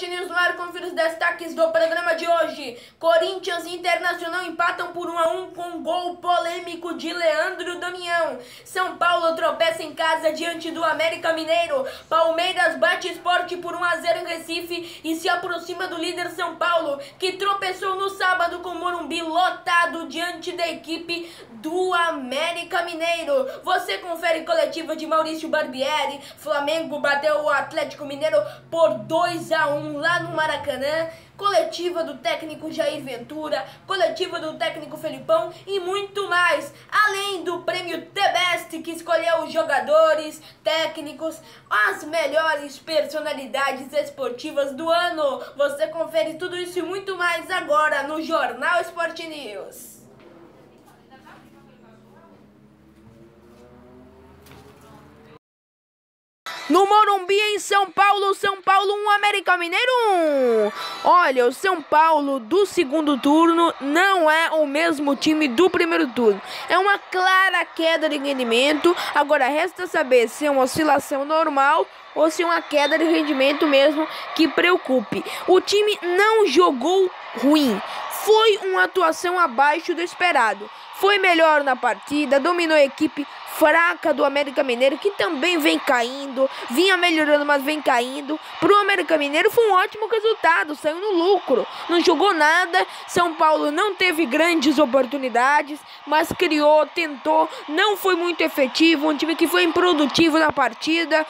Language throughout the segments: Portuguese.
News no ar, confira os destaques do programa de hoje. Corinthians e Internacional empatam por 1-1 com gol polêmico de Leandro Damião. São Paulo tropeça em casa diante do América Mineiro. Palmeiras bate Sport por 1-0 em Recife e se aproxima do líder São Paulo, que tropeçou no sábado com o Morumbi lotado diante da equipe do América Mineiro. Você confere coletiva de Maurício Barbieri. Flamengo bateu o Atlético Mineiro por 2-1 lá no Maracanã, coletiva do técnico Jair Ventura, coletiva do técnico Felipão e muito mais, além do prêmio The Best, que escolheu os jogadores, técnicos, as melhores personalidades esportivas do ano. Você confere tudo isso e muito mais agora no Jornal Sport News. No Morumbi, em São Paulo 1, América Mineiro 1. Olha, o São Paulo do segundo turno não é o mesmo time do primeiro turno. É uma clara queda de rendimento. Agora resta saber se é uma oscilação normal ou se é uma queda de rendimento mesmo que preocupe. O time não jogou ruim. Foi uma atuação abaixo do esperado. Foi melhor na partida, dominou a equipe fraca do América Mineiro, que também vem caindo, vinha melhorando, mas vem caindo. Pro América Mineiro foi um ótimo resultado, saiu no lucro, não jogou nada. São Paulo não teve grandes oportunidades, mas criou, tentou, não foi muito efetivo, um time que foi improdutivo na partida.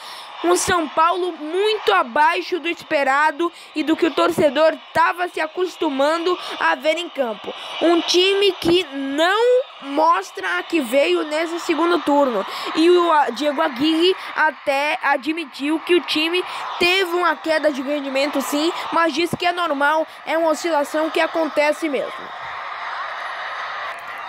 Um São Paulo muito abaixo do esperado e do que o torcedor estava se acostumando a ver em campo. Um time que não mostra a que veio nesse segundo turno. E o Diego Aguirre até admitiu que o time teve uma queda de rendimento sim, mas disse que é normal, é uma oscilação que acontece mesmo.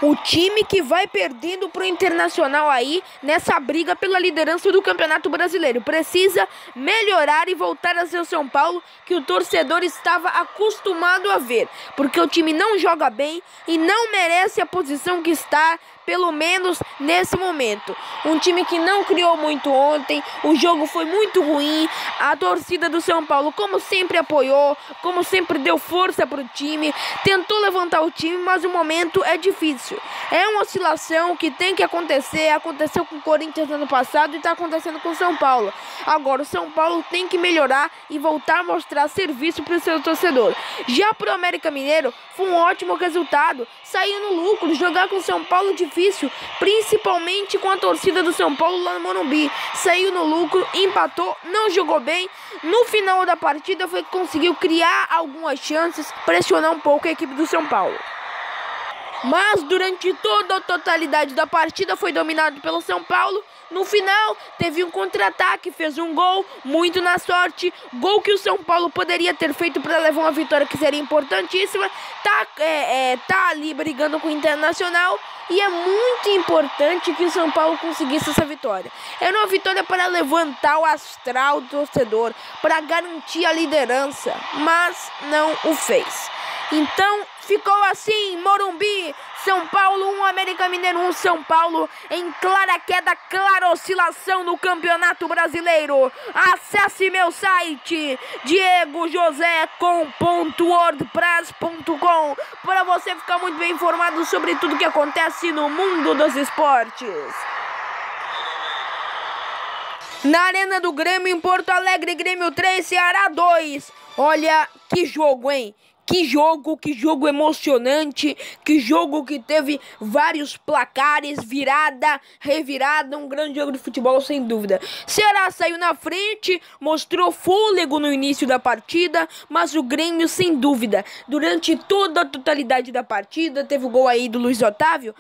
O time que vai perdendo pro Internacional aí nessa briga pela liderança do Campeonato Brasileiro precisa melhorar e voltar a ser o São Paulo que o torcedor estava acostumado a ver, porque o time não joga bem e não merece a posição que está, pelo menos nesse momento. Um time que não criou muito ontem, o jogo foi muito ruim, a torcida do São Paulo, como sempre, apoiou, como sempre deu força pro time, tentou levantar o time, mas o momento é difícil. É uma oscilação que tem que acontecer, aconteceu com o Corinthians no ano passado e está acontecendo com o São Paulo. Agora o São Paulo tem que melhorar e voltar a mostrar serviço para o seu torcedor. Já pro América Mineiro, foi um ótimo resultado, saiu no lucro. Jogar com o São Paulo difícil, principalmente com a torcida do São Paulo lá no Morumbi. Saiu no lucro, empatou, não jogou bem. No final da partida foi que conseguiu criar algumas chances, pressionar um pouco a equipe do São Paulo. Mas durante toda a totalidade da partida foi dominado pelo São Paulo. No final teve um contra-ataque, fez um gol, muito na sorte. Gol que o São Paulo poderia ter feito para levar uma vitória que seria importantíssima. Tá ali brigando com o Internacional. E é muito importante que o São Paulo conseguisse essa vitória. Era uma vitória para levantar o astral do torcedor, para garantir a liderança, mas não o fez. Então ficou assim, Morumbi, São Paulo 1, América Mineiro 1, São Paulo em clara queda, clara oscilação no Campeonato Brasileiro. Acesse meu site diegojosé.wordpress.com para você ficar muito bem informado sobre tudo que acontece no mundo dos esportes. Na Arena do Grêmio em Porto Alegre, Grêmio 3, Ceará 2. Olha que jogo, hein? Que jogo emocionante, que jogo que teve vários placares, virada, revirada, um grande jogo de futebol sem dúvida. Ceará saiu na frente, mostrou fôlego no início da partida, mas o Grêmio sem dúvida, durante toda a totalidade da partida, teve o gol aí do Luiz Otávio.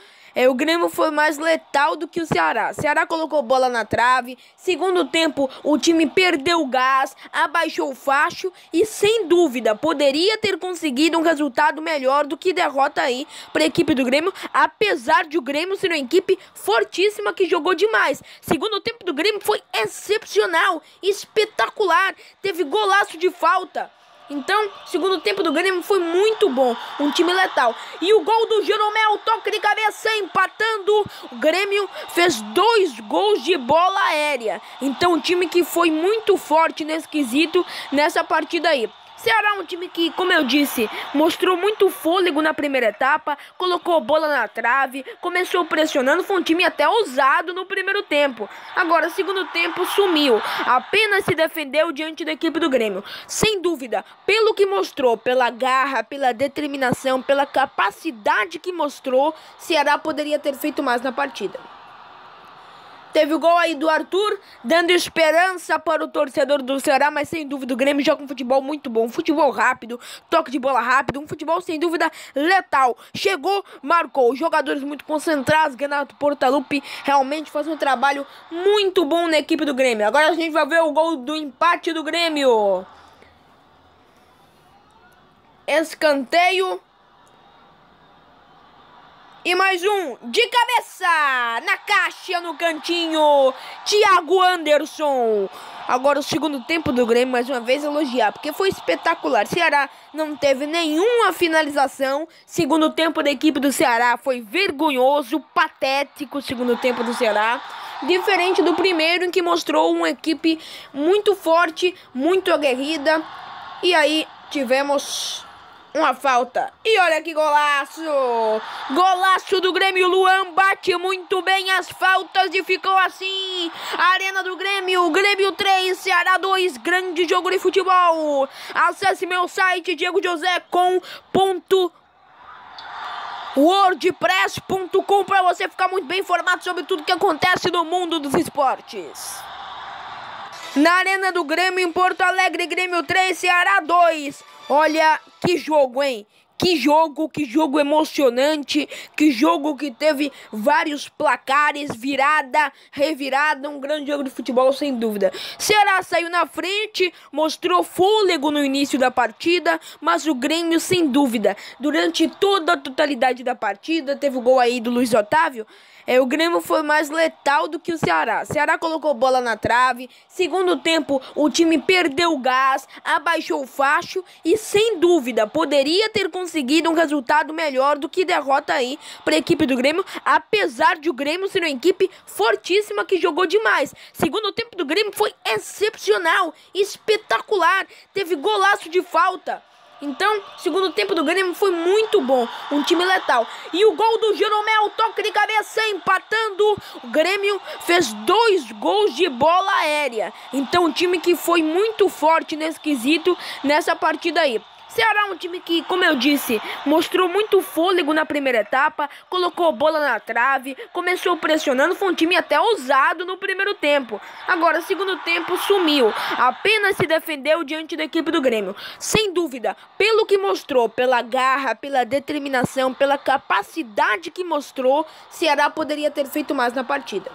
O Grêmio foi mais letal do que o Ceará. Ceará colocou bola na trave. Segundo tempo, o time perdeu o gás, abaixou o facho e, sem dúvida, poderia ter conseguido um resultado melhor do que derrota aí para a equipe do Grêmio, apesar de o Grêmio ser uma equipe fortíssima que jogou demais. Segundo tempo do Grêmio foi excepcional, espetacular. Teve golaço de falta. Então, segundo tempo do Grêmio foi muito bom, um time letal. E o gol do Jeromel, toque de cabeça, empatando. O Grêmio fez 2 gols de bola aérea. Então, um time que foi muito forte nesse quesito, nessa partida aí. Ceará é um time que, como eu disse, mostrou muito fôlego na primeira etapa, colocou bola na trave, começou pressionando, foi um time até ousado no primeiro tempo. Agora, segundo tempo, sumiu, apenas se defendeu diante da equipe do Grêmio. Sem dúvida, pelo que mostrou, pela garra, pela determinação, pela capacidade que mostrou, Ceará poderia ter feito mais na partida. Teve o gol aí do Arthur, dando esperança para o torcedor do Ceará, mas sem dúvida o Grêmio joga um futebol muito bom, um futebol rápido, toque de bola rápido, um futebol sem dúvida letal. Chegou, marcou, jogadores muito concentrados, Renato Portaluppi realmente faz um trabalho muito bom na equipe do Grêmio. Agora a gente vai ver o gol do empate do Grêmio. Escanteio. E mais um, de cabeça, na caixa, no cantinho, Thiago Anderson. Agora o segundo tempo do Grêmio, mais uma vez elogiar, porque foi espetacular. Ceará não teve nenhuma finalização. Segundo tempo da equipe do Ceará foi vergonhoso, patético o segundo tempo do Ceará. Diferente do primeiro, em que mostrou uma equipe muito forte, muito aguerrida. E aí tivemos uma falta. E olha que golaço! Golaço do Grêmio. Luan bate muito bem as faltas e ficou assim. Arena do Grêmio. Grêmio 3, Ceará 2. Grande jogo de futebol. Acesse meu site diegojosé.wordpress.com para você ficar muito bem informado sobre tudo que acontece no mundo dos esportes. Na Arena do Grêmio em Porto Alegre, Grêmio 3, Ceará 2. Olha que jogo, hein? Que jogo emocionante, que jogo que teve vários placares, virada, revirada, um grande jogo de futebol sem dúvida. Ceará saiu na frente, mostrou fôlego no início da partida, mas o Grêmio sem dúvida, durante toda a totalidade da partida, teve o gol aí do Luiz Otávio. O Grêmio foi mais letal do que o Ceará. Ceará colocou bola na trave. Segundo tempo, o time perdeu o gás, abaixou o facho e, sem dúvida, poderia ter conseguido um resultado melhor do que derrota aí para a equipe do Grêmio, apesar de o Grêmio ser uma equipe fortíssima que jogou demais. Segundo tempo do Grêmio foi excepcional, espetacular. Teve golaço de falta. Então, segundo tempo do Grêmio foi muito bom, um time letal. E o gol do Jeromel, toque de cabeça, empatando. O Grêmio fez 2 gols de bola aérea. Então, um time que foi muito forte nesse quesito, nessa partida aí. Ceará é um time que, como eu disse, mostrou muito fôlego na primeira etapa, colocou bola na trave, começou pressionando, foi um time até ousado no primeiro tempo. Agora, segundo tempo, sumiu, apenas se defendeu diante da equipe do Grêmio. Sem dúvida, pelo que mostrou, pela garra, pela determinação, pela capacidade que mostrou, Ceará poderia ter feito mais na partida.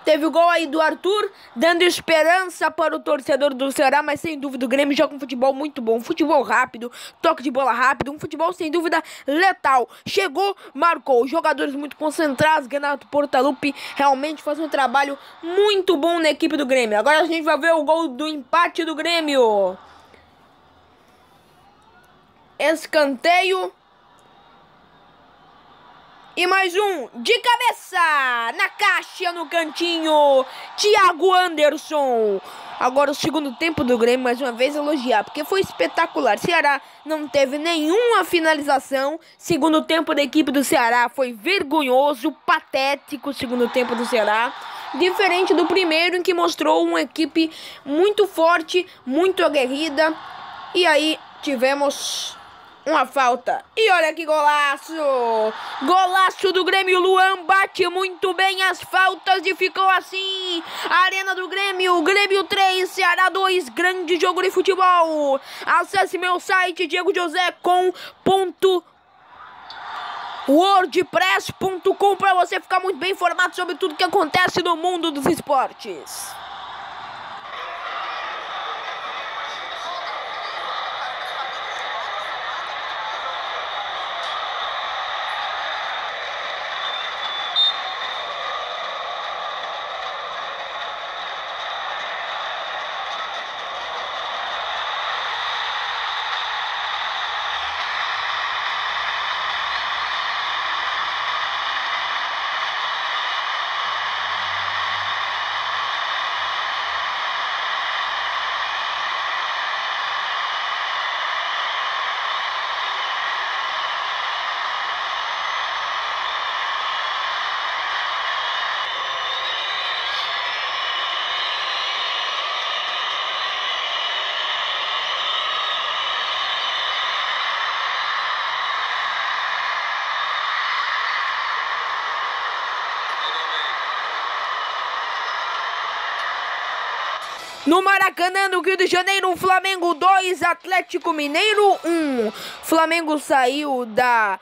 Teve o gol aí do Arthur, dando esperança para o torcedor do Ceará, mas sem dúvida o Grêmio joga um futebol muito bom, um futebol rápido, toque de bola rápido, um futebol sem dúvida letal. Chegou, marcou, jogadores muito concentrados, Renato Portaluppi realmente faz um trabalho muito bom na equipe do Grêmio. Agora a gente vai ver o gol do empate do Grêmio. Escanteio. E mais um, de cabeça, na caixa, no cantinho, Thiago Anderson. Agora o segundo tempo do Grêmio, mais uma vez elogiar, porque foi espetacular. Ceará não teve nenhuma finalização. Segundo tempo da equipe do Ceará foi vergonhoso, patético o segundo tempo do Ceará. Diferente do primeiro, em que mostrou uma equipe muito forte, muito aguerrida. E aí tivemos uma falta. E olha que golaço! Golaço do Grêmio. Luan bate muito bem as faltas e ficou assim. Arena do Grêmio. Grêmio 3, Ceará 2. Grande jogo de futebol. Acesse meu site diegojosé.wordpress.com para você ficar muito bem informado sobre tudo que acontece no mundo dos esportes. No Maracanã, no Rio de Janeiro, Flamengo 2, Atlético Mineiro 1. Flamengo saiu da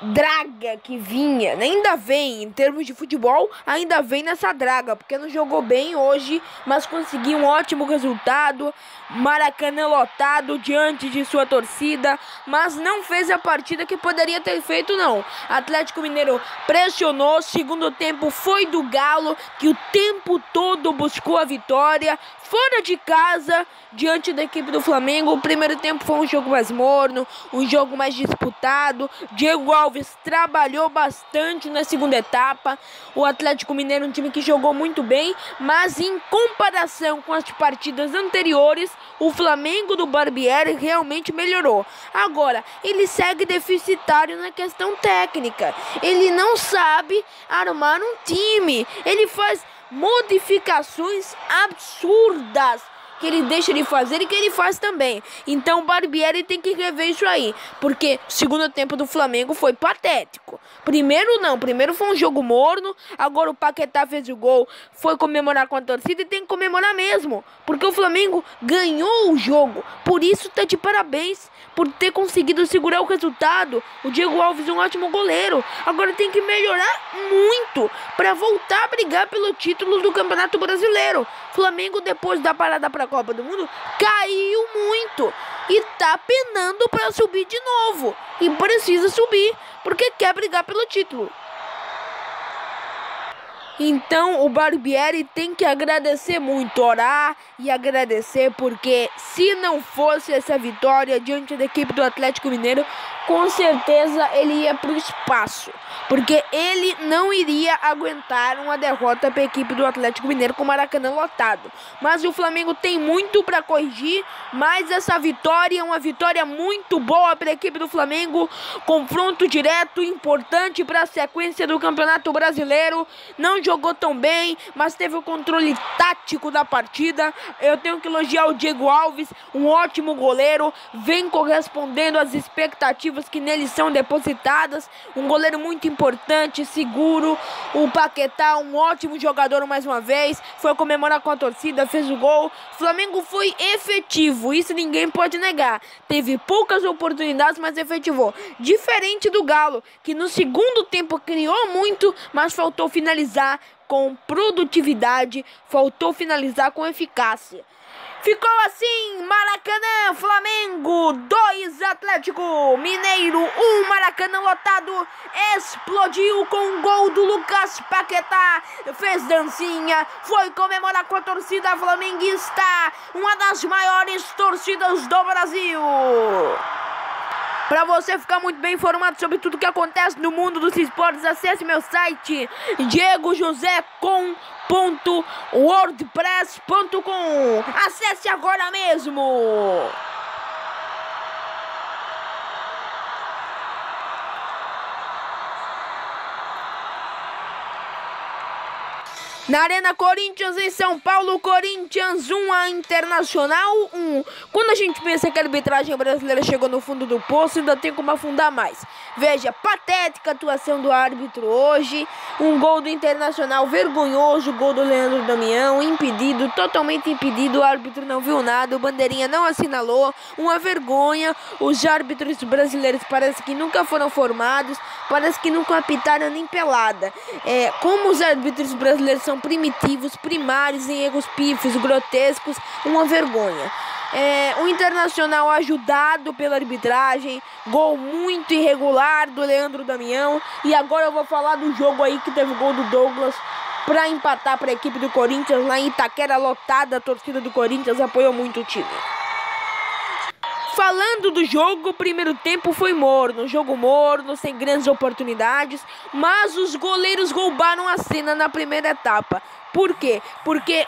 draga que vinha, ainda vem em termos de futebol, ainda vem nessa draga, porque não jogou bem hoje, mas conseguiu um ótimo resultado. Maracanã lotado diante de sua torcida, mas não fez a partida que poderia ter feito não. Atlético Mineiro pressionou, segundo tempo foi do Galo, que o tempo todo buscou a vitória, fora de casa, diante da equipe do Flamengo. O primeiro tempo foi um jogo mais morno, um jogo mais disputado. Diego Alves trabalhou bastante na segunda etapa. O Atlético Mineiro é um time que jogou muito bem, mas em comparação com as partidas anteriores, o Flamengo do Barbieri realmente melhorou. Agora, ele segue deficitário na questão técnica. Ele não sabe armar um time. Ele faz modificações absurdas que ele deixa de fazer e que ele faz também. Então o Barbieri tem que rever isso aí, porque o segundo tempo do Flamengo foi patético. Primeiro foi um jogo morno. Agora o Paquetá fez o gol, foi comemorar com a torcida, e tem que comemorar mesmo, porque o Flamengo ganhou o jogo. Por isso tá de parabéns por ter conseguido segurar o resultado. O Diego Alves é um ótimo goleiro. Agora tem que melhorar muito para voltar a brigar pelo título do Campeonato Brasileiro. Flamengo, depois da parada para a Copa do Mundo, caiu muito e tá penando para subir de novo. E precisa subir porque quer brigar pelo título. Então o Barbieri tem que agradecer muito, orar e agradecer, porque se não fosse essa vitória diante da equipe do Atlético Mineiro, com certeza ele ia para o espaço, porque ele não iria aguentar uma derrota para a equipe do Atlético Mineiro com o Maracanã lotado. Mas o Flamengo tem muito para corrigir, mas essa vitória é uma vitória muito boa para a equipe do Flamengo. Confronto direto, importante para a sequência do Campeonato Brasileiro. Não jogou tão bem, mas teve o controle tático da partida. Eu tenho que elogiar o Diego Alves, um ótimo goleiro, vem correspondendo às expectativas que nele são depositadas. Um goleiro muito importante, seguro. O Paquetá, um ótimo jogador mais uma vez, foi comemorar com a torcida, fez o gol. O Flamengo foi efetivo, isso ninguém pode negar. Teve poucas oportunidades, mas efetivou. Diferente do Galo, que no segundo tempo criou muito, mas faltou finalizar com produtividade, faltou finalizar com eficácia. Ficou assim, Maracanã, Flamengo 2, Atlético Mineiro 1, Maracanã lotado, explodiu com um gol do Lucas Paquetá, fez dancinha, foi comemorar com a torcida flamenguista, uma das maiores torcidas do Brasil. Para você ficar muito bem informado sobre tudo que acontece no mundo dos esportes, acesse meu site diegojosé.wordpress.com. Acesse agora mesmo! Na Arena Corinthians, em São Paulo, Corinthians 1, Internacional 1. Quando a gente pensa que a arbitragem brasileira chegou no fundo do poço, ainda tem como afundar mais. Veja, patética atuação do árbitro hoje. Um gol do Internacional vergonhoso, gol do Leandro Damião, impedido, totalmente impedido. O árbitro não viu nada, o bandeirinha não assinalou. Uma vergonha. Os árbitros brasileiros parece que nunca foram formados, parece que nunca apitaram nem pelada. Como os árbitros brasileiros são primitivos, primários em erros pífios, grotescos, uma vergonha. O Internacional ajudado pela arbitragem, gol muito irregular do Leandro Damião. E agora eu vou falar do jogo aí que teve o gol do Douglas para empatar para a equipe do Corinthians lá em Itaquera, lotada. A torcida do Corinthians apoiou muito o time. Falando do jogo, o primeiro tempo foi morno, jogo morno, sem grandes oportunidades, mas os goleiros roubaram a cena na primeira etapa. Por quê? Porque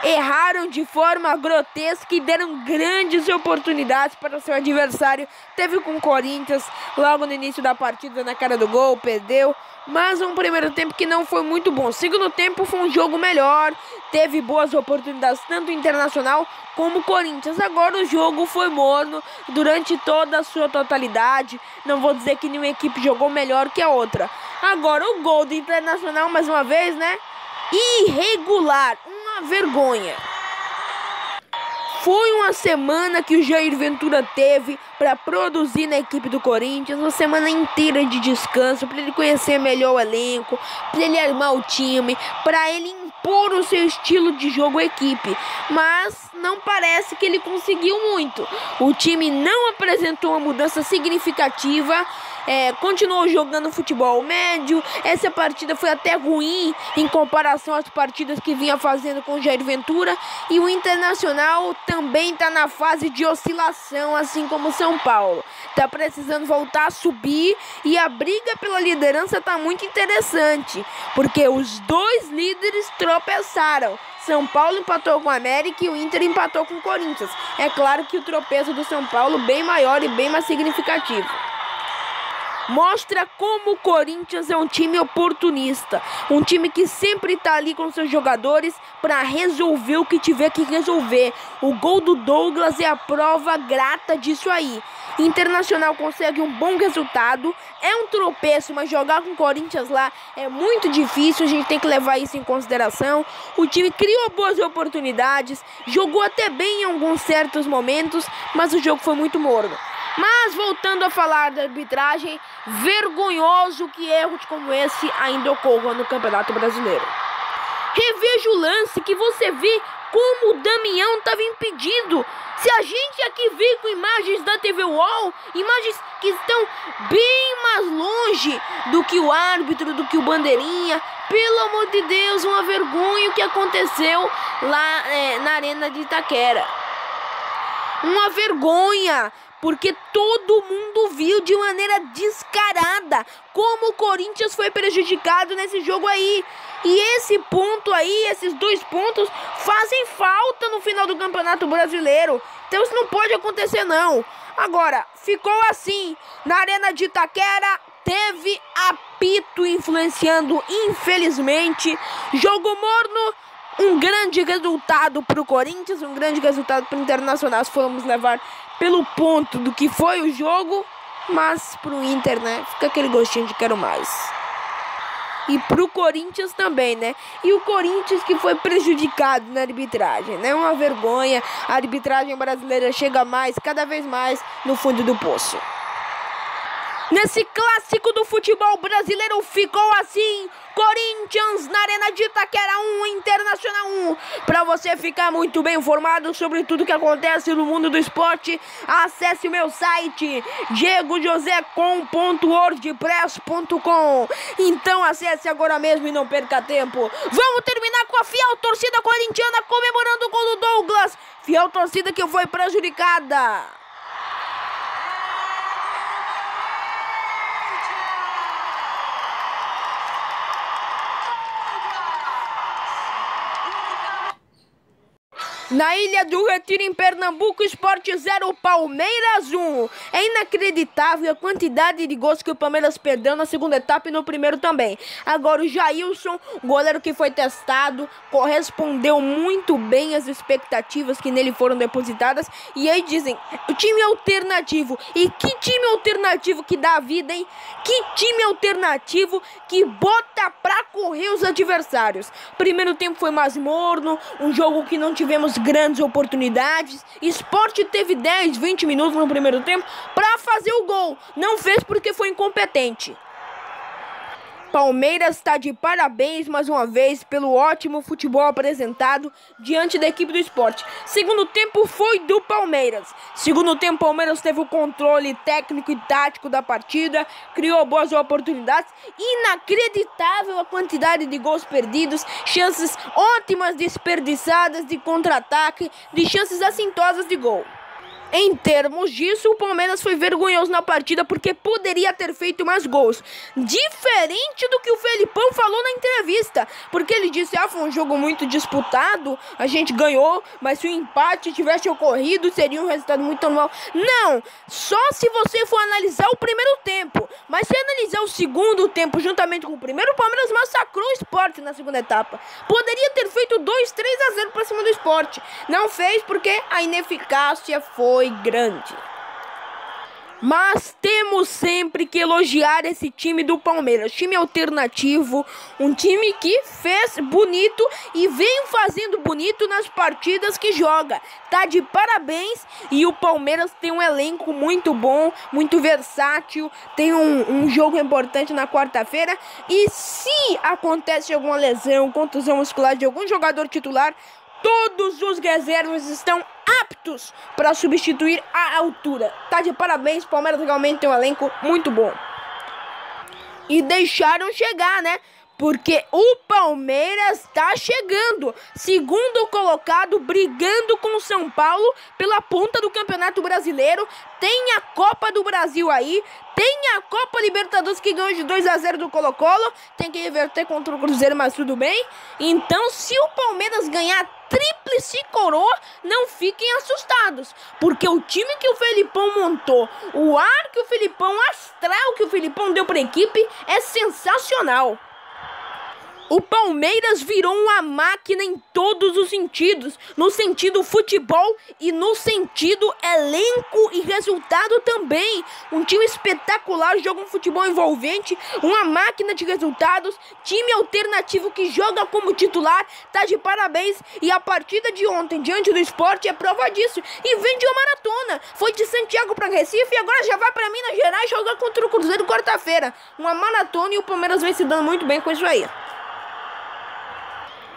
erraram de forma grotesca e deram grandes oportunidades para o seu adversário. Teve com o Corinthians logo no início da partida, na cara do gol, perdeu. Mas um primeiro tempo que não foi muito bom. Segundo tempo foi um jogo melhor, teve boas oportunidades, tanto o Internacional como o Corinthians. Agora o jogo foi morno durante toda a sua totalidade. Não vou dizer que nenhuma equipe jogou melhor que a outra. Agora o gol do Internacional, mais uma vez, né? Irregular, uma vergonha. Foi uma semana que o Jair Ventura teve para produzir na equipe do Corinthians, uma semana inteira de descanso, para ele conhecer melhor o elenco, para ele armar o time, para ele impor o seu estilo de jogo à equipe. Mas não parece que ele conseguiu muito. O time não apresentou uma mudança significativa. Continuou jogando futebol médio. Essa partida foi até ruim em comparação às partidas que vinha fazendo com o Jair Ventura. E o Internacional também está na fase de oscilação, assim como o São Paulo. Está precisando voltar a subir e a briga pela liderança está muito interessante, porque os dois líderes tropeçaram. São Paulo empatou com o América e o Inter empatou com o Corinthians. É claro que o tropeço do São Paulo bem maior e bem mais significativo. Mostra como o Corinthians é um time oportunista, um time que sempre está ali com seus jogadores para resolver o que tiver que resolver. O gol do Douglas é a prova grata disso aí. Internacional consegue um bom resultado, é um tropeço, mas jogar com o Corinthians lá é muito difícil, a gente tem que levar isso em consideração. O time criou boas oportunidades, jogou até bem em alguns certos momentos, mas o jogo foi muito morno. Mas voltando a falar da arbitragem, vergonhoso que erros como esse ainda ocorram no Campeonato Brasileiro. Reveja o lance que você vê como o Damião estava impedido. Se a gente aqui vê com imagens da TV UOL, imagens que estão bem mais longe do que o árbitro, do que o bandeirinha, pelo amor de Deus, uma vergonha o que aconteceu lá na Arena de Itaquera. Uma vergonha, porque todo mundo viu de maneira descarada como o Corinthians foi prejudicado nesse jogo aí. E esse ponto aí, esses 2 pontos, fazem falta no final do Campeonato Brasileiro. Então isso não pode acontecer não. Agora, ficou assim. Na Arena de Itaquera, teve apito influenciando, infelizmente. Jogo morno. Um grande resultado para o Corinthians, um grande resultado para o Internacional, se formos levar pelo ponto do que foi o jogo, mas para o Inter, né, fica aquele gostinho de quero mais. E para o Corinthians também, né, e o Corinthians que foi prejudicado na arbitragem, né, uma vergonha, a arbitragem brasileira chega mais, cada vez mais, no fundo do poço. Nesse clássico do futebol brasileiro ficou assim: Corinthians na Arena de Itaquera 1, Internacional 1. Para você ficar muito bem informado sobre tudo que acontece no mundo do esporte, acesse o meu site diegojosecom.wordpress.com. Então acesse agora mesmo e não perca tempo. Vamos terminar com a fiel torcida corintiana comemorando o gol do Douglas. Fiel torcida que foi prejudicada. Na Ilha do Retiro, em Pernambuco, Sport 0, Palmeiras 1. É inacreditável a quantidade de gols que o Palmeiras perdeu na segunda etapa e no primeiro também. Agora o Jailson, goleiro que foi testado, correspondeu muito bem às expectativas que nele foram depositadas. E aí dizem, o time alternativo. E que time alternativo que dá vida, hein? Que time alternativo que bota pra correr os adversários. Primeiro tempo foi mais morno, um jogo que não tivemos grandes oportunidades. Sport teve 10, 20 minutos no primeiro tempo para fazer o gol. Não fez porque foi incompetente. Palmeiras está de parabéns mais uma vez pelo ótimo futebol apresentado diante da equipe do Sport. Segundo tempo foi do Palmeiras. Segundo tempo, Palmeiras teve o controle técnico e tático da partida, criou boas oportunidades. Inacreditável a quantidade de gols perdidos, chances ótimas desperdiçadas de contra-ataque, de chances assintosas de gol. Em termos disso, o Palmeiras foi vergonhoso na partida porque poderia ter feito mais gols. Diferente do que o Felipão falou na entrevista, porque ele disse, foi um jogo muito disputado, a gente ganhou, mas se o empate tivesse ocorrido, seria um resultado muito normal. Não, só se você for analisar o primeiro tempo, mas se analisar o segundo tempo juntamente com o primeiro, o Palmeiras massacrou o Sport na segunda etapa. Poderia ter feito 2-3-0 para cima do Sport. Não fez porque a ineficácia foi grande. Mas temos sempre que elogiar esse time do Palmeiras, time alternativo, um time que fez bonito e vem fazendo bonito nas partidas que joga. Tá de parabéns, e o Palmeiras tem um elenco muito bom, muito versátil, tem um jogo importante na quarta-feira, e se acontece alguma lesão, contusão muscular de algum jogador titular, todos os reservas estão aptos para substituir a altura. Tá de parabéns, Palmeiras realmente tem um elenco muito bom. E deixaram chegar, né? Porque o Palmeiras tá chegando, segundo colocado, brigando com o São Paulo pela ponta do Campeonato Brasileiro. Tem a Copa do Brasil aí, tem a Copa Libertadores que ganhou de 2-0 do Colo-Colo. Tem que reverter contra o Cruzeiro, mas tudo bem. Então, se o Palmeiras ganhar tríplice coroa, não fiquem assustados, porque o time que o Felipão montou, o ar que o Felipão, o astral que o Felipão deu para a equipe é sensacional. O Palmeiras virou uma máquina em todos os sentidos, no sentido futebol e no sentido elenco e resultado também. Um time espetacular, joga um futebol envolvente, uma máquina de resultados, time alternativo que joga como titular, tá de parabéns. E a partida de ontem diante do Sport é prova disso, e vem de uma maratona, foi de Santiago para Recife e agora já vai para Minas Gerais jogar contra o Cruzeiro quarta-feira. Uma maratona, e o Palmeiras vem se dando muito bem com isso aí.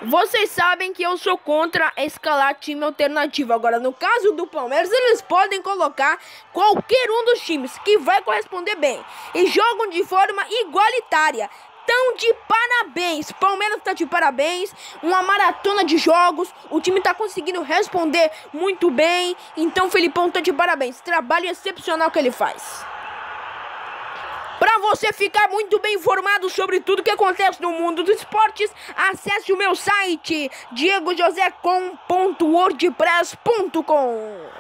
Vocês sabem que eu sou contra escalar time alternativo. Agora, no caso do Palmeiras, eles podem colocar qualquer um dos times que vai corresponder bem. E jogam de forma igualitária. Tão de parabéns. Palmeiras tá de parabéns. Uma maratona de jogos. O time tá conseguindo responder muito bem. Então, o Felipão tá de parabéns. Trabalho excepcional que ele faz. Para você ficar muito bem informado sobre tudo que acontece no mundo dos esportes, acesse o meu site diegojosecom.wordpress.com.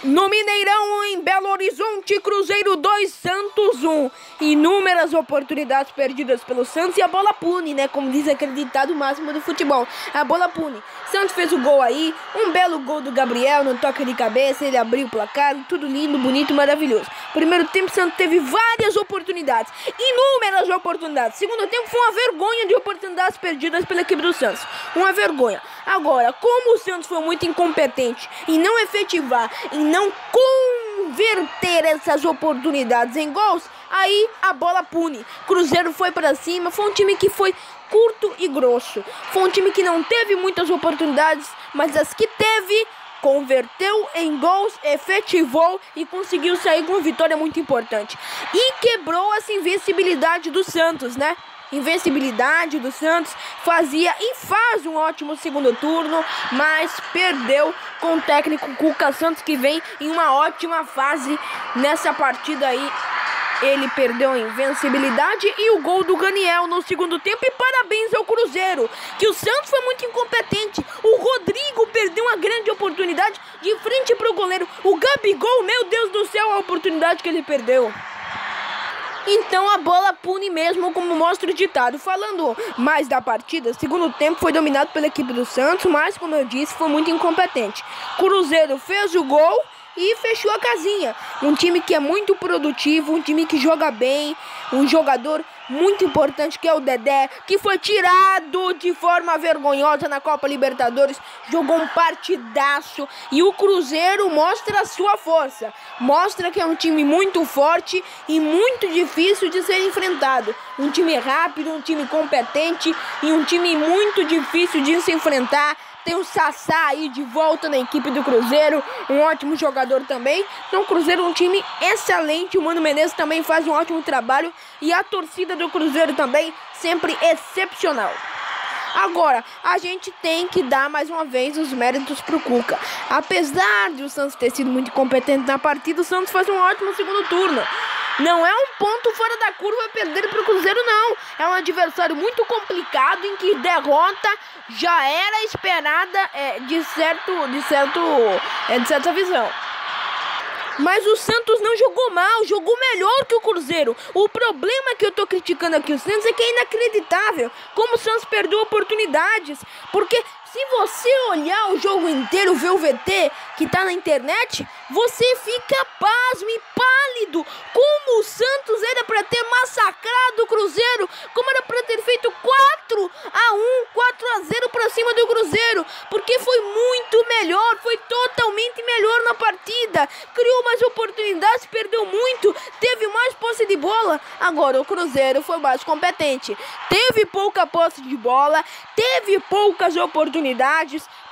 No Mineirão, em Belo Horizonte, Cruzeiro 2, Santos 1. Inúmeras oportunidades perdidas pelo Santos e a bola pune, né? Como diz aquele ditado máximo do futebol. A bola pune. Santos fez o gol aí, um belo gol do Gabriel no toque de cabeça, ele abriu o placar, tudo lindo, bonito, maravilhoso. Primeiro tempo, Santos teve várias oportunidades, inúmeras oportunidades. Segundo tempo foi uma vergonha de oportunidades perdidas pela equipe do Santos. Uma vergonha. Agora, como o Santos foi muito incompetente em não efetivar, em não converter essas oportunidades em gols, aí a bola pune. Cruzeiro foi para cima, foi um time que foi curto e grosso. Foi um time que não teve muitas oportunidades, mas as que teve, converteu em gols, efetivou e conseguiu sair com uma vitória muito importante. E quebrou essa invencibilidade do Santos, né? Invencibilidade do Santos, fazia e faz um ótimo segundo turno, mas perdeu com o técnico Cuca Santos, que vem em uma ótima fase nessa partida aí. Ele perdeu a invencibilidade e o gol do Ganiel no segundo tempo. E parabéns ao Cruzeiro, que o Santos foi muito incompetente. O Rodrigo perdeu uma grande oportunidade de frente para o goleiro. O Gabigol, meu Deus do céu, a oportunidade que ele perdeu. Então a bola pune mesmo, como mostra o ditado. Falando mais da partida, segundo tempo foi dominado pela equipe do Santos, mas como eu disse, foi muito incompetente. Cruzeiro fez o gol e fechou a casinha. Um time que é muito produtivo, um time que joga bem, um jogador muito importante que é o Dedé, que foi tirado de forma vergonhosa na Copa Libertadores, jogou um partidaço. E o Cruzeiro mostra a sua força, mostra que é um time muito forte e muito difícil de ser enfrentado. Um time rápido, um time competente e um time muito difícil de se enfrentar. Tem o Sassá aí de volta na equipe do Cruzeiro, um ótimo jogador também. Então o Cruzeiro é um time excelente, o Mano Menezes também faz um ótimo trabalho e a torcida do Cruzeiro também sempre excepcional. Agora, a gente tem que dar mais uma vez os méritos pro Cuca. Apesar de o Santos ter sido muito competente na partida, o Santos faz um ótimo segundo turno. Não é um ponto fora da curva perder para o Cruzeiro, não. É um adversário muito complicado, em que derrota já era esperada de certa visão. Mas o Santos não jogou mal, jogou melhor que o Cruzeiro. O problema que eu tô criticando aqui o Santos é que é inacreditável como o Santos perdeu oportunidades. Porque Se você olhar o jogo inteiro, ver o VT que tá na internet, você fica pasmo e pálido. Como o Santos era para ter massacrado o Cruzeiro, como era para ter feito 4-1, 4-0 para cima do Cruzeiro, porque foi muito melhor, foi totalmente melhor na partida, criou mais oportunidades, perdeu muito, teve mais posse de bola. Agora o Cruzeiro foi mais competente, teve pouca posse de bola, teve poucas oportunidades,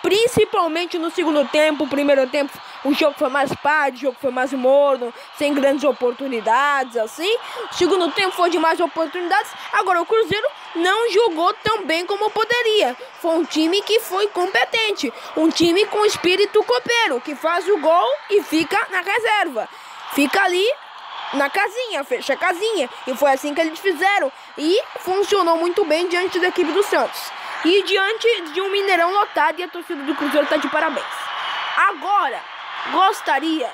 principalmente no segundo tempo. Primeiro tempo o jogo foi mais pardo, o jogo foi mais morno, sem grandes oportunidades assim. O segundo tempo foi de mais oportunidades. Agora o Cruzeiro não jogou tão bem como poderia. Foi um time que foi competente, um time com espírito copeiro, que faz o gol e fica na reserva, fica ali na casinha, fecha a casinha. E foi assim que eles fizeram, e funcionou muito bem diante da equipe do Santos e diante de um Mineirão lotado, e a torcida do Cruzeiro tá de parabéns. Agora, gostaria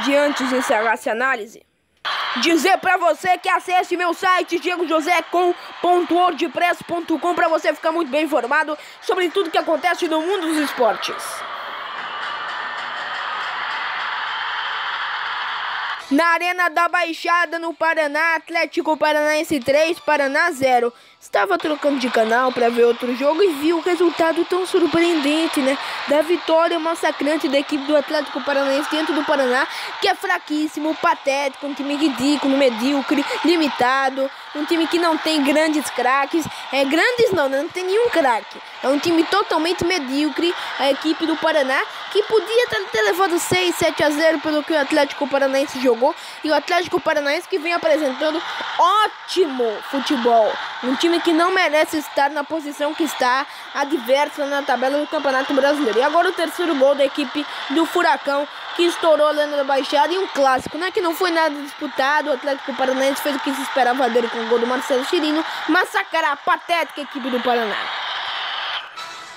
de, antes de encerrar essa análise, dizer pra você que acesse meu site diegojosé.wordpress.com pra você ficar muito bem informado sobre tudo que acontece no mundo dos esportes. Na Arena da Baixada, no Paraná, Atlético Paranaense 3, Paraná 0. Estava trocando de canal para ver outro jogo e vi o resultado tão surpreendente, né? Da vitória massacrante da equipe do Atlético Paranaense dentro do Paraná, que é fraquíssimo, patético, um time ridículo, medíocre, limitado, um time que não tem grandes craques, grandes não tem nenhum craque. É um time totalmente medíocre, a equipe do Paraná, que podia ter levado 6-7-0 pelo que o Atlético Paranaense jogou, e o Atlético Paranaense que vem apresentando ótimo futebol. Um time que não merece estar na posição que está, adversa na tabela do Campeonato Brasileiro. E agora o terceiro gol da equipe do Furacão, que estourou lá na Baixada, e um clássico, né, que não foi nada disputado. O Atlético Paranaense fez o que se esperava dele com o gol do Marcelo Chirino, massacrar a patética equipe do Paraná.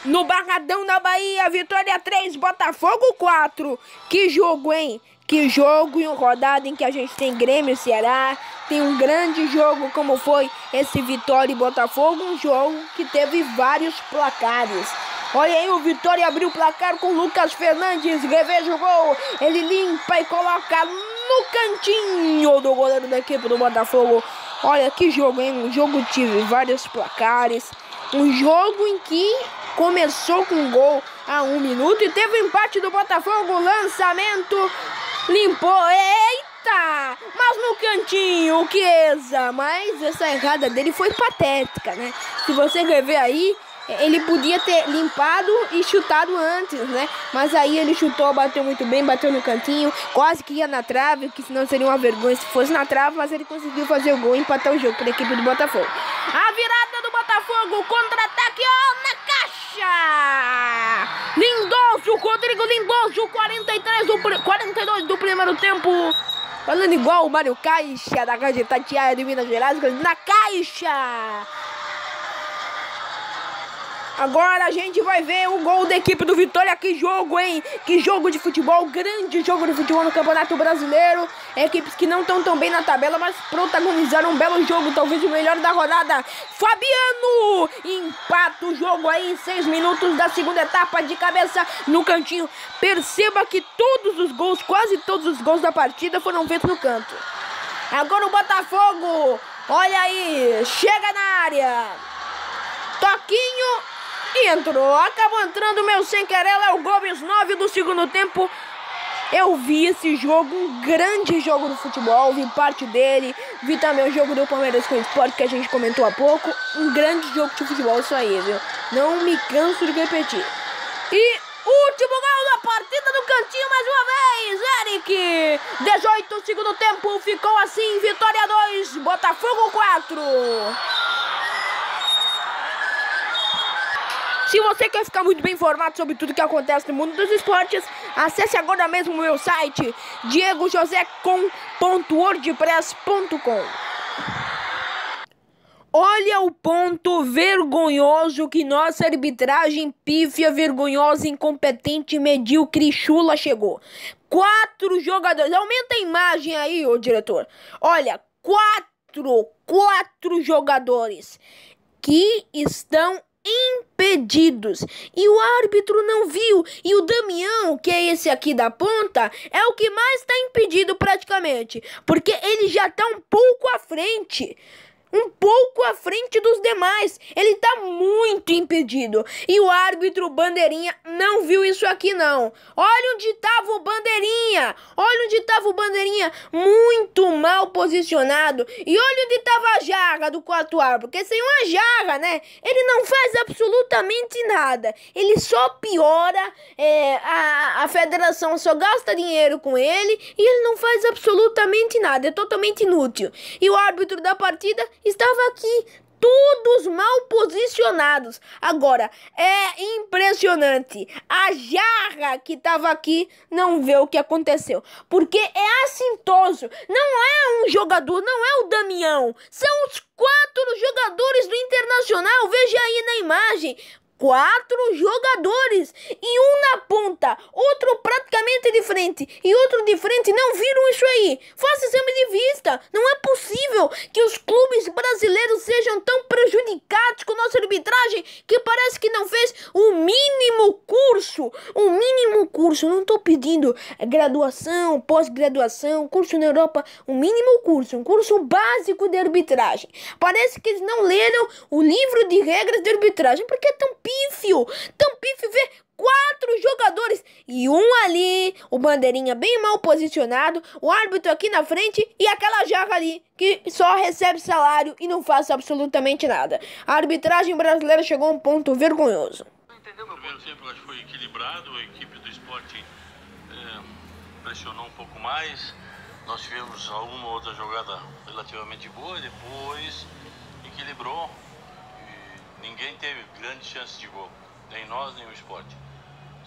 No Barradão da Bahia, Vitória 3, Botafogo 4. Que jogo, hein? Que jogo, e uma rodada em que a gente tem Grêmio e Ceará. Tem um grande jogo como foi esse Vitória e Botafogo. Um jogo que teve vários placares. Olha aí, o Vitória abriu o placar com Lucas Fernandes. Reveja o gol. Ele limpa e coloca no cantinho do goleiro da equipe do Botafogo. Olha que jogo, hein? Um jogo que tive vários placares. Um jogo em que começou com um gol a 1 minuto e teve o empate do Botafogo. Lançamento, limpou, eita! Mas no cantinho, o Chiesa. Mas essa errada dele foi patética, né? Se você rever aí, ele podia ter limpado e chutado antes, né? Mas aí ele chutou, bateu muito bem, bateu no cantinho, quase que ia na trave, que senão seria uma vergonha se fosse na trave, mas ele conseguiu fazer o gol e empatar o jogo para a equipe do Botafogo. A virada do Botafogo, contra-ataque, ó, na caixa! Lindoso, Rodrigo Lindoso, 42 do primeiro tempo. Falando igual o Mário Caixa, da Rádio Itatiaia de Minas Gerais, na caixa! Agora a gente vai ver o gol da equipe do Vitória. Que jogo, hein? Que jogo de futebol. Grande jogo de futebol no Campeonato Brasileiro. Equipes que não estão tão bem na tabela, mas protagonizaram um belo jogo. Talvez o melhor da rodada. Fabiano empata o jogo aí em 6 minutos da segunda etapa, de cabeça no cantinho. Perceba que todos os gols, quase todos os gols da partida foram feitos no canto. Agora o Botafogo. Olha aí. Chega na área. Toquinho. E entrou, acabou entrando meu sem querer, Léo Gomes, 9 do segundo tempo. Eu vi esse jogo, um grande jogo do futebol, vi parte dele, vi também o jogo do Palmeiras com o Sport, que a gente comentou há pouco. Um grande jogo de futebol isso aí, viu? Não me canso de repetir. E último gol da partida do cantinho mais uma vez, Eric. 18 segundo tempo, ficou assim, Vitória 2, Botafogo 4. Se você quer ficar muito bem informado sobre tudo que acontece no mundo dos esportes, acesse agora mesmo o meu site, diegojosé.wordpress.com. Olha o ponto vergonhoso que nossa arbitragem pífia, vergonhosa, incompetente, medíocre, chula chegou. 4 jogadores, aumenta a imagem aí, ô diretor. Olha, 4 jogadores que estão impedidos. E o árbitro não viu. E o Damião, que é esse aqui da ponta, é o que mais está impedido praticamente. Porque ele já está um pouco à frente. Um pouco à frente dos demais. Ele tá muito impedido. E o árbitro Bandeirinha não viu isso aqui não. Olha onde tava o Bandeirinha. Olha onde tava o Bandeirinha. Muito mal posicionado. E olha onde tava a jarra do quarto árbitro. Porque sem uma jarra, né? Ele não faz absolutamente nada. Ele só piora. A federação só gasta dinheiro com ele. E ele não faz absolutamente nada. É totalmente inútil. E o árbitro da partida estava aqui, todos mal posicionados. Agora, é impressionante. A jarra que estava aqui não vê o que aconteceu. Porque é assintoso. Não é um jogador, não é o Damião. São os 4 jogadores do Internacional. Veja aí na imagem. 4 jogadores e um na ponta, outro praticamente de frente e outro de frente. Não viram isso aí? Faça exame de vista. Não é possível que os clubes brasileiros sejam tão prejudicados com nossa arbitragem que parece que não fez o mínimo curso. O mínimo curso. Não estou pedindo graduação, pós-graduação, curso na Europa. O mínimo curso, um curso básico de arbitragem. Parece que eles não leram o livro de regras de arbitragem, porque é tão pífio ver 4 jogadores e um ali, o Bandeirinha bem mal posicionado, o árbitro aqui na frente e aquela jarra ali que só recebe salário e não faz absolutamente nada. A arbitragem brasileira chegou a um ponto vergonhoso. O primeiro tempo acho que foi equilibrado, a equipe do Sport pressionou um pouco mais, nós tivemos alguma outra jogada relativamente boa, depois equilibrou. Ninguém teve grandes chances de gol, nem nós, nem o Sport.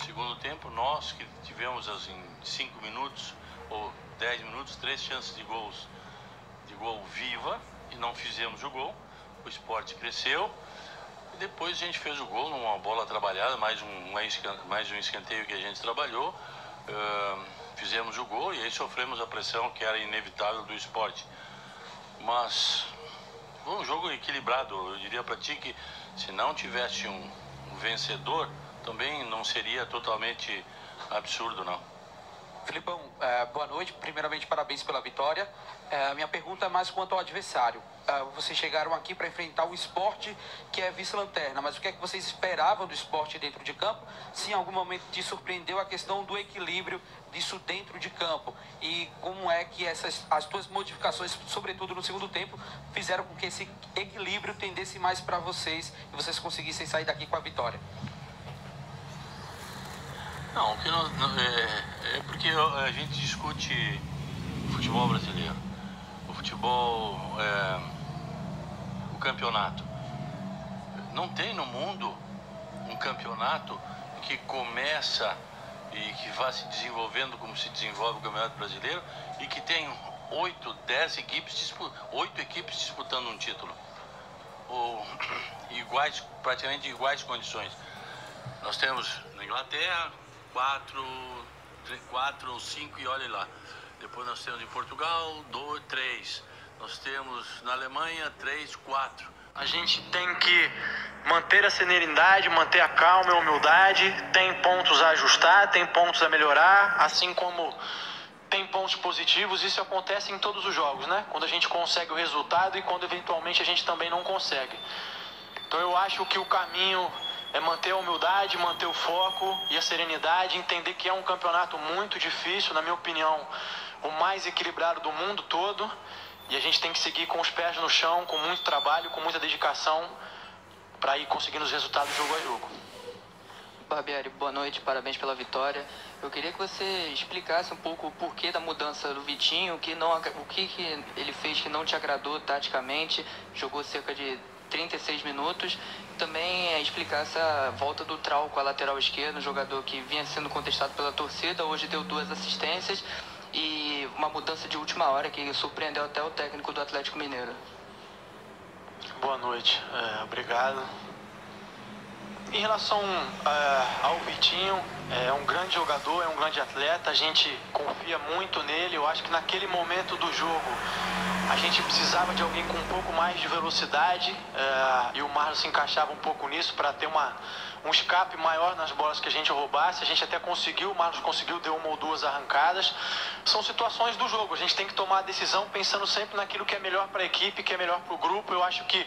Segundo tempo, nós que tivemos em 5 minutos ou 10 minutos, 3 chances de gol viva e não fizemos o gol. O Sport cresceu e depois a gente fez o gol numa bola trabalhada, mais um escanteio que a gente trabalhou. Fizemos o gol e aí sofremos a pressão que era inevitável do Sport. Mas foi um jogo equilibrado. Eu diria para ti que se não tivesse um vencedor, também não seria totalmente absurdo, não. Filipão, boa noite. Primeiramente, parabéns pela vitória. Minha pergunta é mais quanto ao adversário. Vocês chegaram aqui para enfrentar o Sport, que é vice-lanterna, mas o que é que vocês esperavam do Sport dentro de campo? Se em algum momento te surpreendeu a questão do equilíbrio disso dentro de campo? E como é que as tuas modificações, sobretudo no segundo tempo, fizeram com que esse equilíbrio tendesse mais para vocês e vocês conseguissem sair daqui com a vitória? Não, é porque a gente discute futebol brasileiro, o futebol, o campeonato. Não tem no mundo um campeonato que começa e que vai se desenvolvendo como se desenvolve o Campeonato Brasileiro e que tem 8, 10 equipes, 8 equipes disputando um título, ou praticamente iguais condições. Nós temos na Inglaterra 4 ou 5 e olha lá. Depois nós temos em Portugal 2, 3. Nós temos na Alemanha 3, 4. A gente tem que manter a serenidade, manter a calma e a humildade. Tem pontos a ajustar, tem pontos a melhorar, assim como tem pontos positivos. Isso acontece em todos os jogos, né? Quando a gente consegue o resultado e quando eventualmente a gente também não consegue. Então eu acho que o caminho é manter a humildade, manter o foco e a serenidade, entender que é um campeonato muito difícil, na minha opinião, o mais equilibrado do mundo todo. E a gente tem que seguir com os pés no chão, com muito trabalho, com muita dedicação, para ir conseguindo os resultados jogo a jogo. Barbieri, boa noite, parabéns pela vitória. Eu queria que você explicasse um pouco o porquê da mudança do Vitinho, o que ele fez que não te agradou taticamente, jogou cerca de 36 minutos. Também explicasse a volta do Trauco à lateral esquerda, um jogador que vinha sendo contestado pela torcida, hoje deu 2 assistências e uma mudança de última hora que surpreendeu até o técnico do Atlético Mineiro. Boa noite, obrigado. Em relação ao Vitinho, é um grande jogador, é um grande atleta, a gente confia muito nele. Eu acho que naquele momento do jogo A gente precisava de alguém com um pouco mais de velocidade e o Marlon se encaixava um pouco nisso para ter um escape maior nas bolas que a gente roubasse. A gente até conseguiu, o Marlon conseguiu, deu uma ou duas arrancadas. São situações do jogo, a gente tem que tomar a decisão pensando sempre naquilo que é melhor para a equipe, que é melhor para o grupo. Eu acho que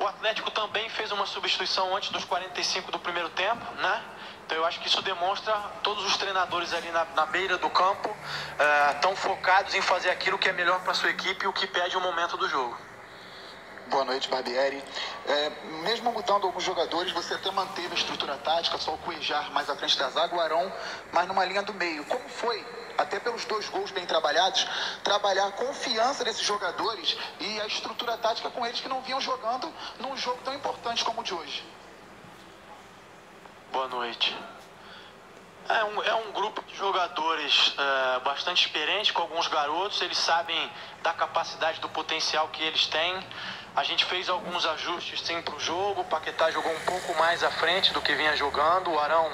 o Atlético também fez uma substituição antes dos 45 do primeiro tempo, né? Então eu acho que isso demonstra todos os treinadores ali na beira do campo estão focados em fazer aquilo que é melhor para a sua equipe e o que pede o momento do jogo. Boa noite, Barbieri. Mesmo mudando alguns jogadores, você até manteve a estrutura tática, só o Cuejar mais à frente da zaga, o Arão mais numa linha do meio. Como foi, até pelos 2 gols bem trabalhados, trabalhar a confiança desses jogadores e a estrutura tática com eles que não vinham jogando num jogo tão importante como o de hoje? Boa noite. É um grupo de jogadores bastante experiente, com alguns garotos. Eles sabem da capacidade, do potencial que eles têm. A gente fez alguns ajustes sim para o jogo. O Paquetá jogou um pouco mais à frente do que vinha jogando. O Arão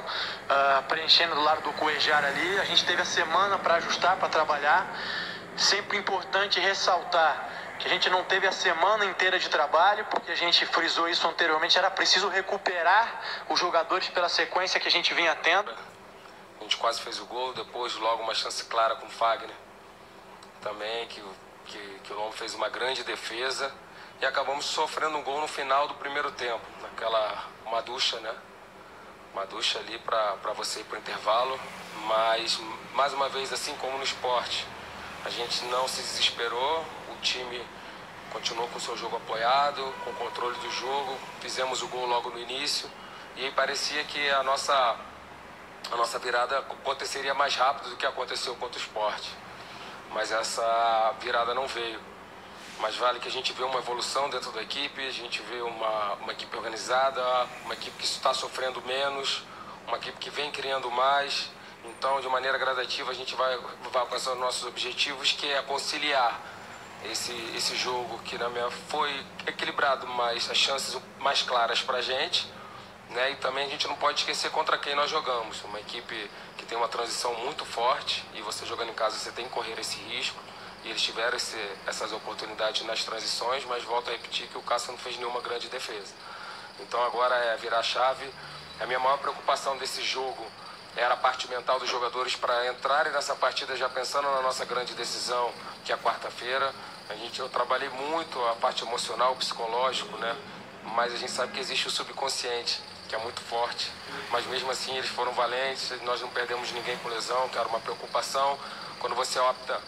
preenchendo do lado do Cuejar ali. A gente teve a semana para ajustar, para trabalhar. Sempre importante ressaltar que a gente não teve a semana inteira de trabalho, porque a gente frisou isso anteriormente. Era preciso recuperar os jogadores pela sequência que a gente vinha tendo. A gente quase fez o gol, depois logo uma chance clara com o Fagner. Também que o Lombo fez uma grande defesa. E acabamos sofrendo um gol no final do primeiro tempo. Uma ducha, né? Uma ducha ali para você ir para o intervalo. Mas, mais uma vez, assim como no esporte, a gente não se desesperou. O time continuou com o seu jogo apoiado, com o controle do jogo. Fizemos o gol logo no início. E aí parecia que a nossa virada aconteceria mais rápido do que aconteceu contra o esporte. Mas essa virada não veio. Mas vale que a gente vê uma evolução dentro da equipe, a gente vê uma equipe organizada, uma equipe que está sofrendo menos, uma equipe que vem criando mais. Então, de maneira gradativa, a gente vai alcançando nossos objetivos, que é conciliar esse jogo que foi equilibrado, mas as chances mais claras para a gente. Né? E também a gente não pode esquecer contra quem nós jogamos. Uma equipe que tem uma transição muito forte e você jogando em casa você tem que correr esse risco. E eles tiveram essas oportunidades nas transições, mas volto a repetir que o Cássio não fez nenhuma grande defesa. Então agora é virar a chave. A minha maior preocupação desse jogo era a parte mental dos jogadores para entrarem nessa partida já pensando na nossa grande decisão, que é a quarta-feira. Eu trabalhei muito a parte emocional, psicológico, né? Mas a gente sabe que existe o subconsciente, que é muito forte. Mas mesmo assim eles foram valentes, nós não perdemos ninguém com lesão, que era uma preocupação. Quando você opta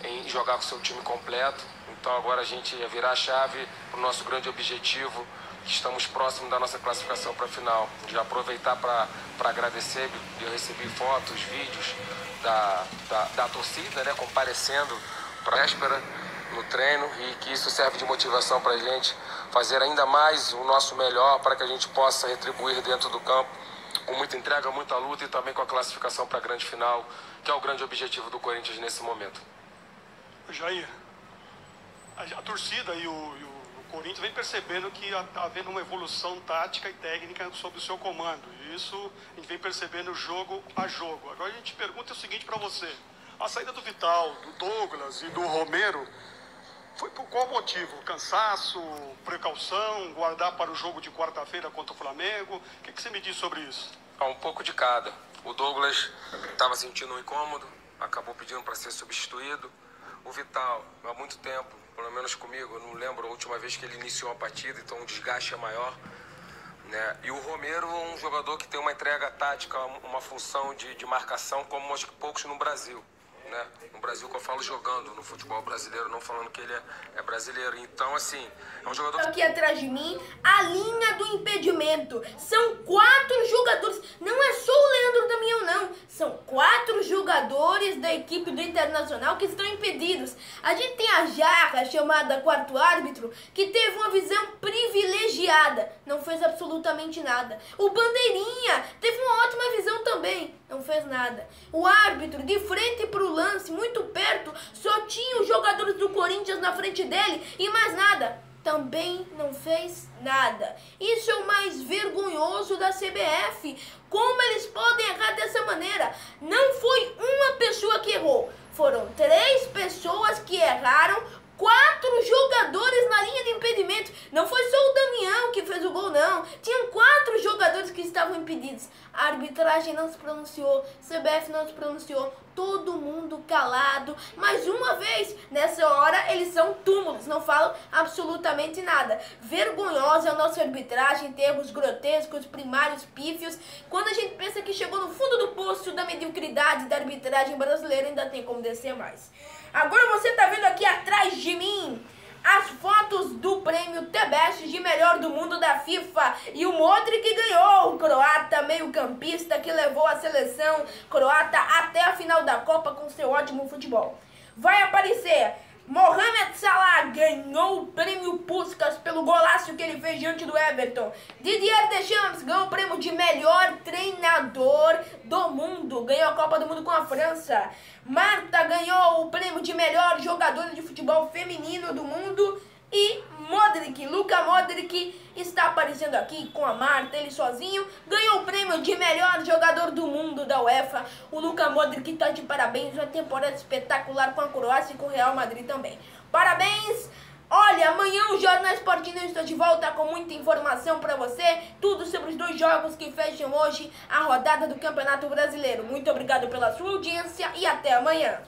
em jogar com o seu time completo, então agora a gente ia virar a chave para o nosso grande objetivo, que estamos próximos da nossa classificação para a final. Já aproveitar para agradecer, eu recebi fotos, vídeos da torcida, né, comparecendo para a véspera no treino, e que isso serve de motivação para a gente fazer ainda mais o nosso melhor para que a gente possa retribuir dentro do campo com muita entrega, muita luta e também com a classificação para a grande final, que é o grande objetivo do Corinthians nesse momento. Jair, a torcida e o Corinthians vem percebendo que está havendo uma evolução tática e técnica sob o seu comando. E isso a gente vem percebendo jogo a jogo. Agora a gente pergunta o seguinte para você. A saída do Vital, do Douglas e do Romero foi por qual motivo? Cansaço, precaução, guardar para o jogo de quarta-feira contra o Flamengo? O que você me diz sobre isso? Um pouco de cada. O Douglas estava sentindo um incômodo, acabou pedindo para ser substituído. O Vital, há muito tempo, pelo menos comigo, eu não lembro a última vez que ele iniciou a partida, então o desgaste é maior. Né? E o Romero é um jogador que tem uma entrega tática, uma função de marcação, como acho que poucos no Brasil. Né? No Brasil, que eu falo jogando no futebol brasileiro, não falando que ele é brasileiro. Então, assim, é um jogador... Aqui atrás de mim, a linha do impedimento. São 4 jogadores. Não é só o Leandro Damião, não. São 4 jogadores da equipe do Internacional que estão impedidos. A gente tem a Jarra, chamada quarto árbitro, que teve uma visão privilegiada. Não fez absolutamente nada. O Bandeirinha teve uma ótima visão também. Não fez nada. O árbitro, de frente para o lance, muito perto, só tinha os jogadores do Corinthians na frente dele e mais nada. Também não fez nada. Isso é o mais vergonhoso da CBF. Como eles podem errar dessa maneira? Não foi uma pessoa que errou. Foram 3 pessoas que erraram 4 jogadores na linha de impedimento. Não foi só o Damião que fez o gol, não. Tinham 4 jogadores que estavam impedidos. A arbitragem não se pronunciou, CBF não se pronunciou, todo mundo calado. Mais uma vez, nessa hora eles são túmulos, não falam absolutamente nada. Vergonhosa a nossa arbitragem, termos grotescos, primários, pífios. Quando a gente pensa que chegou no fundo do poço da mediocridade da arbitragem brasileira, ainda tem como descer mais. Agora você tá vendo aqui atrás de mim as fotos do prêmio TBS de melhor do mundo da FIFA. E o Modric ganhou, o croata meio-campista que levou a seleção croata até a final da Copa com seu ótimo futebol. Vai aparecer, Mohamed Salah ganhou o prêmio Puskás pelo golaço que ele fez diante do Everton. Didier Deschamps ganhou o prêmio de melhor treinador do mundo, ganhou a Copa do Mundo com a França. Marta ganhou o prêmio de melhor jogadora de futebol feminino do mundo. E Modric, Luka Modric, está aparecendo aqui com a Marta, ele sozinho, ganhou o prêmio de melhor jogador do mundo da UEFA. O Luka Modric está de parabéns, uma temporada espetacular com a Croácia e com o Real Madrid também. Parabéns! Olha, amanhã o Jornal Esporte News está de volta com muita informação para você, tudo sobre os 2 jogos que fecham hoje a rodada do Campeonato Brasileiro. Muito obrigado pela sua audiência e até amanhã.